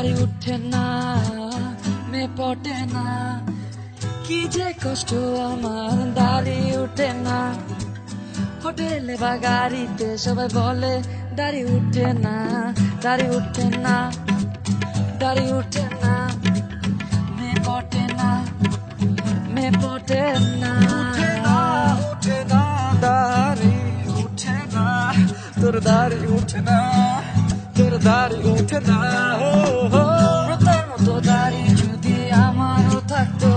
দাড়ি উঠে না, মে পটে না, কি যে কষ্ট আমার, দাড়ি উঠে না। হোটেলে বা গাড়িতে সবাই বলে দাড়ি উঠে না, দাড়ি উঠে না, দাড়ি উঠে না, মে পটে না, মে পটে না, উঠে না দাড়ি উঠে না, তোর দাড়ি উঠে না, তোর দাড়ি উঠে না। তোর মতো দাড়ি যদি আমারও থাকতো,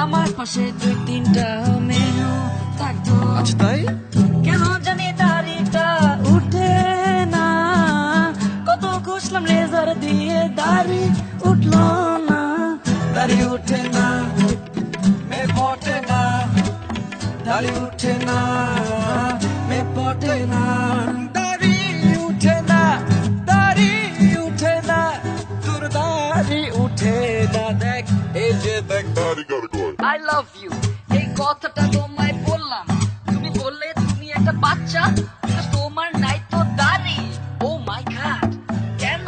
আমার পাশে 2-3টা মেয়েও থাকতো। আচ্ছা তাই? কেন জানি দাড়িটা উঠে না, কত ঘষলাম লেজার দিয়ে দাড়ি উঠলো না, দাড়ি উঠে না, মে পটে না, দাড়ি উঠে না, মে পটে না, দাড়ি উঠে না, দাড়ি উঠে না, তোর দাড়ি উঠে না। দেখ এই যে দেখ দাড়ি কার কয়। আই লাভ ইউ, এই কথাটা তোমায় বললাম, তুমি বললে তুমি একটা বাচ্চা, because তোমার নাই তো দাড়ি। ও মাই গড, কেন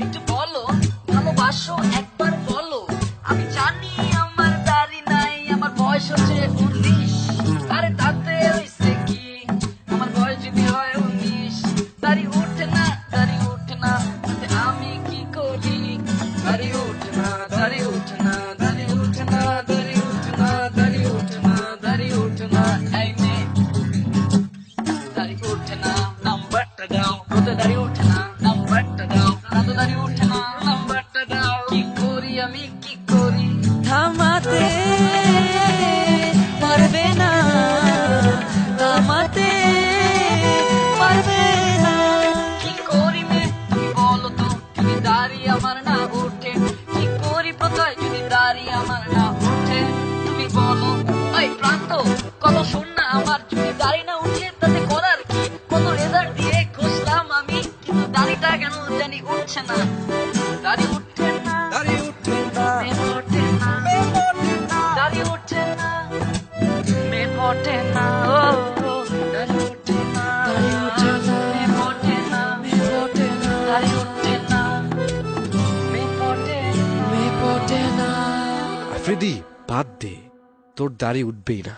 একটু বলো, ভালোবাসো একবার বলো। আমি জানি আমার দাড়ি নাই, আমার বয়স হচ্ছে 19, আরে তাতে হইছে কি, আমার বয়স যদি হয় 19, দাড়ি উঠে না, দাড়ি উঠে না, তাতে আমি কি করি? দাড়ি উঠে না, দাড়ি উঠে না, দাড়ি উঠে না, দাড়ি উঠে না, দাড়ি উঠে না, দাড়ি উঠে না, এই মেয়ে দাড়ি উঠে না, নাম্বারটা দাও। তোদের দাড়ি উঠে না, নাম্বারটা দাও। না তো দাড়ি উঠে না, নাম্বারটা দাও। কি করি আমি, কি করি? থামাতে পারবে না, থামাতে পারবে না। কি করি মে তুমি বলো তো, যদি দাড়ি আমার না উঠে? কি করি প্রথমে যদি দাড়ি আমার না উঠে? তুমি বলো। ওই প্রান্ত কথা শোন না, আমার যদি দাড়ি না উঠে তাতে করার কি? কত লেজার দিয়ে ঘষলাম আমি, কিন্তু দাড়িটা কেন জানি উঠছে না। দাড়ি উঠছে না, দাড়ি উঠে না, মে পটে না, মে পটে না, দাড়ি উঠছে না, মে পটে না, ও দাড়ি উঠছে না, দাড়ি উঠছে না, মে পটে না, মে পটে না, দাড়ি উঠছে না, মে পটে না, মে পটে না। আফ্রিদি বাদ দে, তোর দাড়ি উঠবেই না।